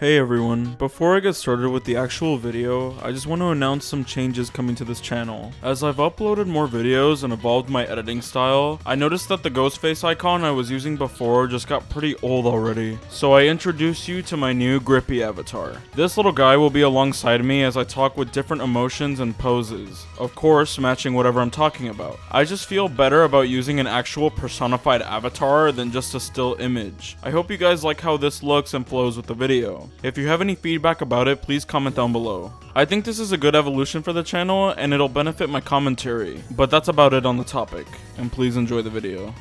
Hey everyone, before I get started with the actual video, I just want to announce some changes coming to this channel. As I've uploaded more videos and evolved my editing style, I noticed that the ghostface icon I was using before just got pretty old already. So I introduce you to my new grippy avatar. This little guy will be alongside me as I talk with different emotions and poses, of course matching whatever I'm talking about. I just feel better about using an actual personified avatar than just a still image. I hope you guys like how this looks and flows with the video. If you have any feedback about it, please comment down below. I think this is a good evolution for the channel and it'll benefit my commentary, but that's about it on the topic, and please enjoy the video.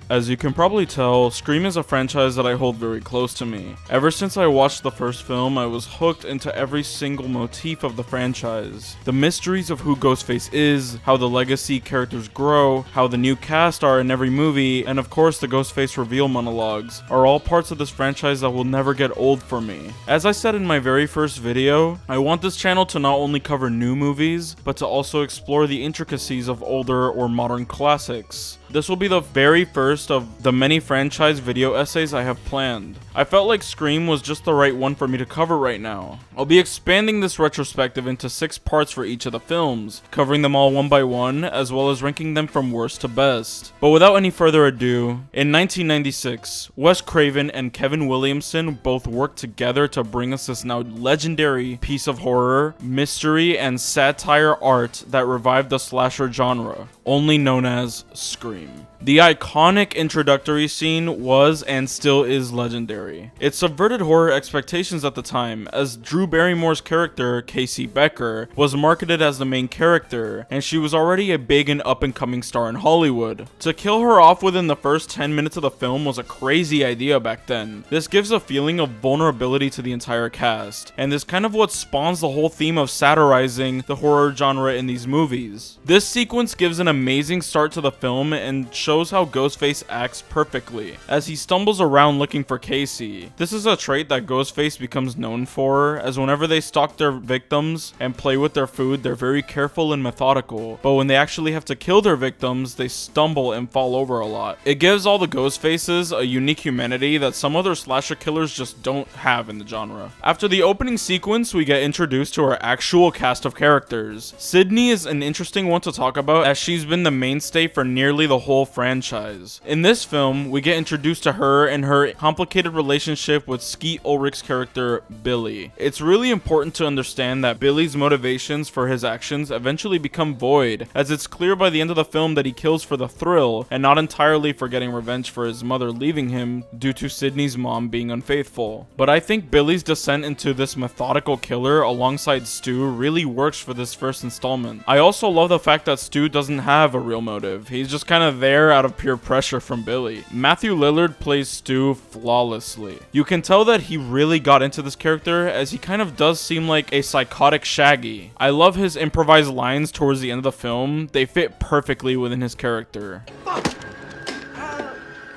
As you can probably tell, Scream is a franchise that I hold very close to me. Ever since I watched the first film, I was hooked into every single motif of the franchise. The mysteries of who Ghostface is, how the legacy characters grow, how the new cast are in every movie, and of course the Ghostface reveal monologues, are all parts of this franchise that will never get old for me. As I said in my very first video, I want this channel to not only cover new movies, but to also explore the intricacies of older or modern classics. This will be the very first of the many franchise video essays I have planned. I felt like Scream was just the right one for me to cover right now. I'll be expanding this retrospective into 6 parts for each of the films, covering them all one by one, as well as ranking them from worst to best. But without any further ado, in 1996, Wes Craven and Kevin Williamson both worked together to bring us this now legendary piece of horror, mystery, and satire art that revived the slasher genre, only known as Scream. The iconic introductory scene was and still is legendary. It subverted horror expectations at the time, as Drew Barrymore's character, Casey Becker, was marketed as the main character, and she was already a big and up-and-coming star in Hollywood. To kill her off within the first 10 minutes of the film was a crazy idea back then. This gives a feeling of vulnerability to the entire cast, and this kind of what spawns the whole theme of satirizing the horror genre in these movies. This sequence gives an amazing start to the film and shows how Ghostface acts perfectly, as he stumbles around looking for Casey. This is a trait that Ghostface becomes known for, as whenever they stalk their victims and play with their food, they're very careful and methodical, but when they actually have to kill their victims, they stumble and fall over a lot. It gives all the Ghostfaces a unique humanity that some other slasher killers just don't have in the genre. After the opening sequence, we get introduced to our actual cast of characters. Sydney is an interesting one to talk about, as she's been the mainstay for nearly the whole franchise. In this film, we get introduced to her and her complicated relationship with Skeet Ulrich's character, Billy. It's really important to understand that Billy's motivations for his actions eventually become void, as it's clear by the end of the film that he kills for the thrill, and not entirely for getting revenge for his mother leaving him due to Sydney's mom being unfaithful. But I think Billy's descent into this methodical killer alongside Stu really works for this first installment. I also love the fact that Stu doesn't have a real motive. He's just kind of there out of pure pressure from Billy. Matthew Lillard plays Stu flawlessly. You can tell that he really got into this character, as he kind of does seem like a psychotic Shaggy. I love his improvised lines towards the end of the film. They fit perfectly within his character. Fuck!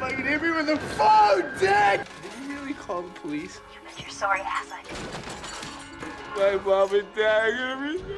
Fucking hit me with the phone, Dad! Did you really call the police? You're sorry ass. My mom and dad are gonna be so mad.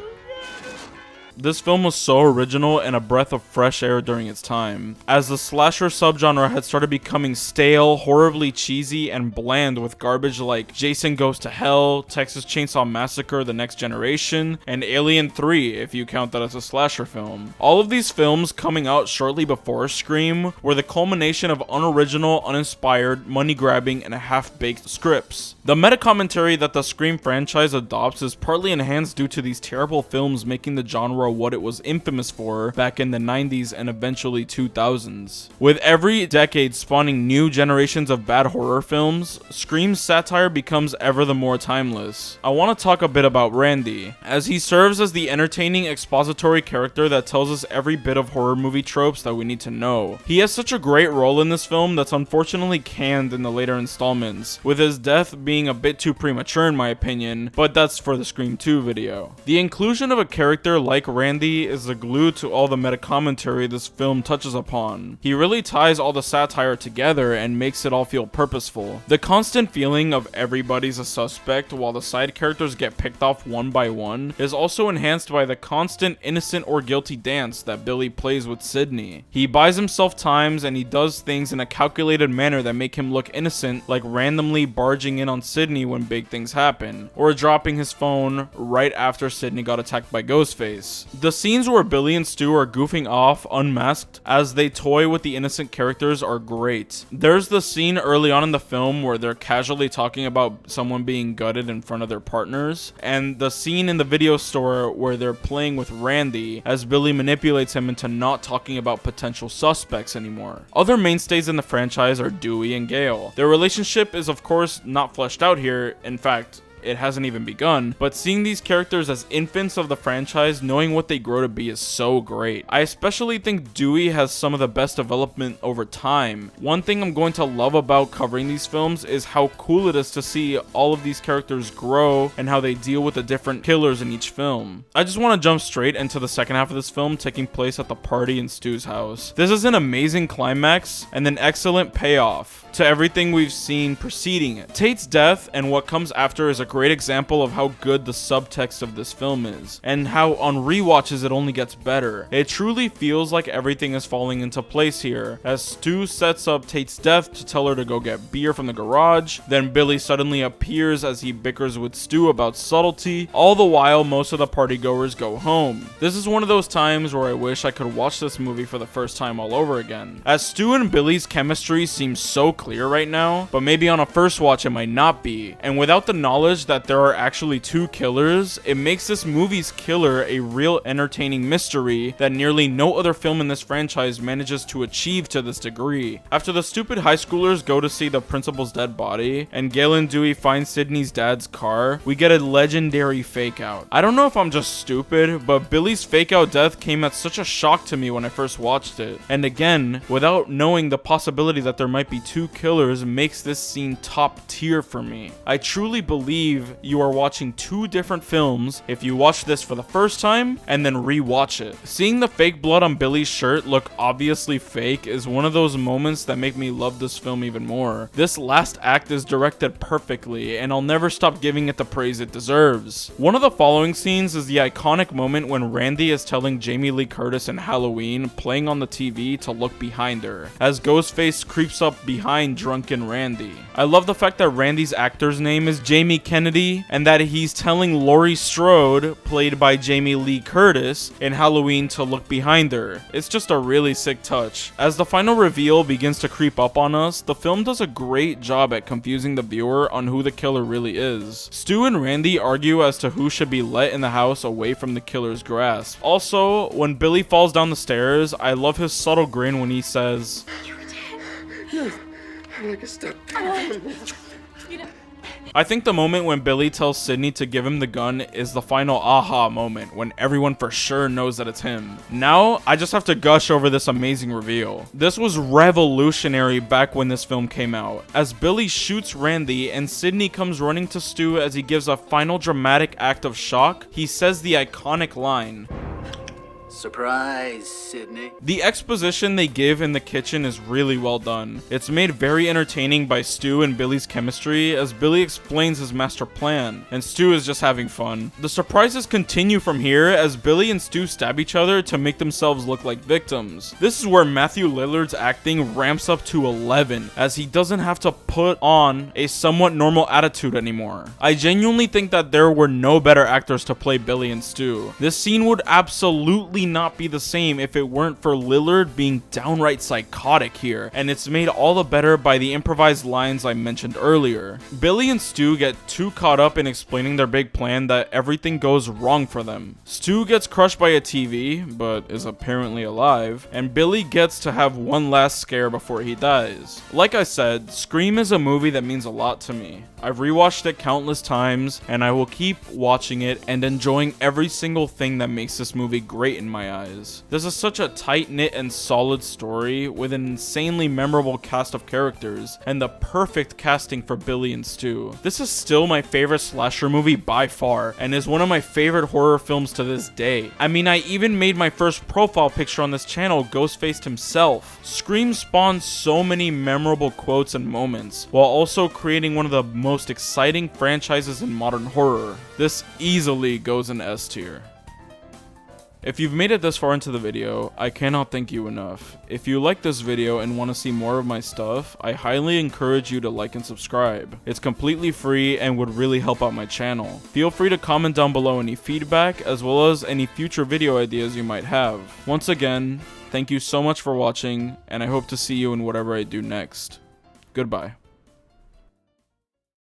This film was so original and a breath of fresh air during its time, as the slasher subgenre had started becoming stale, horribly cheesy, and bland with garbage like Jason Goes to Hell, Texas Chainsaw Massacre: The Next Generation, and Alien 3 if you count that as a slasher film. All of these films coming out shortly before Scream were the culmination of unoriginal, uninspired, money-grabbing, and half-baked scripts. The meta-commentary that the Scream franchise adopts is partly enhanced due to these terrible films making the genre what it was infamous for back in the 90s and eventually 2000s. With every decade spawning new generations of bad horror films, Scream's satire becomes ever the more timeless. I want to talk a bit about Randy, as he serves as the entertaining expository character that tells us every bit of horror movie tropes that we need to know. He has such a great role in this film that's unfortunately canned in the later installments, with his death being a bit too premature in my opinion, but that's for the Scream 2 video. The inclusion of a character like Randy is the glue to all the meta commentary this film touches upon. He really ties all the satire together and makes it all feel purposeful. The constant feeling of everybody's a suspect while the side characters get picked off one by one is also enhanced by the constant innocent or guilty dance that Billy plays with Sydney. He buys himself times and he does things in a calculated manner that make him look innocent, like randomly barging in on Sydney when big things happen, or dropping his phone right after Sydney got attacked by Ghostface. The scenes where Billy and Stu are goofing off unmasked as they toy with the innocent characters are great. There's the scene early on in the film where they're casually talking about someone being gutted in front of their partners, and the scene in the video store where they're playing with Randy as Billy manipulates him into not talking about potential suspects anymore. Other mainstays in the franchise are Dewey and Gale. Their relationship is of course not fleshed out here, in fact, it hasn't even begun, but seeing these characters as infants of the franchise, knowing what they grow to be is so great. I especially think Dewey has some of the best development over time. One thing I'm going to love about covering these films is how cool it is to see all of these characters grow and how they deal with the different killers in each film. I just want to jump straight into the second half of this film taking place at the party in Stu's house. This is an amazing climax and an excellent payoff to everything we've seen preceding it. Tate's death and what comes after is a great example of how good the subtext of this film is, and how on rewatches it only gets better. It truly feels like everything is falling into place here, as Stu sets up Tate's death to tell her to go get beer from the garage, then Billy suddenly appears as he bickers with Stu about subtlety, all the while most of the partygoers go home. This is one of those times where I wish I could watch this movie for the first time all over again, as Stu and Billy's chemistry seems so clear right now, but maybe on a first watch it might not be, and without the knowledge that there are actually two killers, it makes this movie's killer a real entertaining mystery that nearly no other film in this franchise manages to achieve to this degree. After the stupid high schoolers go to see the principal's dead body, and Gale and Dewey find Sydney's dad's car, we get a legendary fake out. I don't know if I'm just stupid, but Billy's fake out death came as such a shock to me when I first watched it. And again, without knowing the possibility that there might be two killers makes this scene top tier for me. I truly believe you are watching two different films if you watch this for the first time and then rewatch it. Seeing the fake blood on Billy's shirt look obviously fake is one of those moments that make me love this film even more. This last act is directed perfectly, and I'll never stop giving it the praise it deserves. One of the following scenes is the iconic moment when Randy is telling Jamie Lee Curtis in Halloween, playing on the TV, to look behind her, as Ghostface creeps up behind drunken Randy. I love the fact that Randy's actor's name is Jamie Kennedy, and that he's telling Laurie Strode, played by Jamie Lee Curtis, in Halloween to look behind her. It's just a really sick touch. As the final reveal begins to creep up on us, the film does a great job at confusing the viewer on who the killer really is. Stu and Randy argue as to who should be let in the house away from the killer's grasp. Also, when Billy falls down the stairs, I love his subtle grin when he says, "You were dead." No, I'm like a step. I think the moment when Billy tells Sydney to give him the gun is the final aha moment, when everyone for sure knows that it's him. Now, I just have to gush over this amazing reveal. This was revolutionary back when this film came out, as Billy shoots Randy and Sydney comes running to Stu as he gives a final dramatic act of shock. He says the iconic line, "Surprise, Sydney." The exposition they give in the kitchen is really well done. It's made very entertaining by Stu and Billy's chemistry as Billy explains his master plan, and Stu is just having fun. The surprises continue from here as Billy and Stu stab each other to make themselves look like victims. This is where Matthew Lillard's acting ramps up to 11, as he doesn't have to put on a somewhat normal attitude anymore. I genuinely think that there were no better actors to play Billy and Stu. This scene would absolutely not be the same if it weren't for Lillard being downright psychotic here, and it's made all the better by the improvised lines I mentioned earlier. Billy and Stu get too caught up in explaining their big plan that everything goes wrong for them. Stu gets crushed by a TV, but is apparently alive, and Billy gets to have one last scare before he dies. Like I said, Scream is a movie that means a lot to me. I've rewatched it countless times, and I will keep watching it and enjoying every single thing that makes this movie great in my eyes. This is such a tight-knit and solid story with an insanely memorable cast of characters and the perfect casting for Billy and Stu. This is still my favorite slasher movie by far and is one of my favorite horror films to this day. I mean, I even made my first profile picture on this channel Ghostface himself. Scream spawned so many memorable quotes and moments, while also creating one of the most exciting franchises in modern horror. This easily goes in S tier. If you've made it this far into the video, I cannot thank you enough. If you like this video and want to see more of my stuff, I highly encourage you to like and subscribe. It's completely free and would really help out my channel. Feel free to comment down below any feedback as well as any future video ideas you might have. Once again, thank you so much for watching, and I hope to see you in whatever I do next. Goodbye.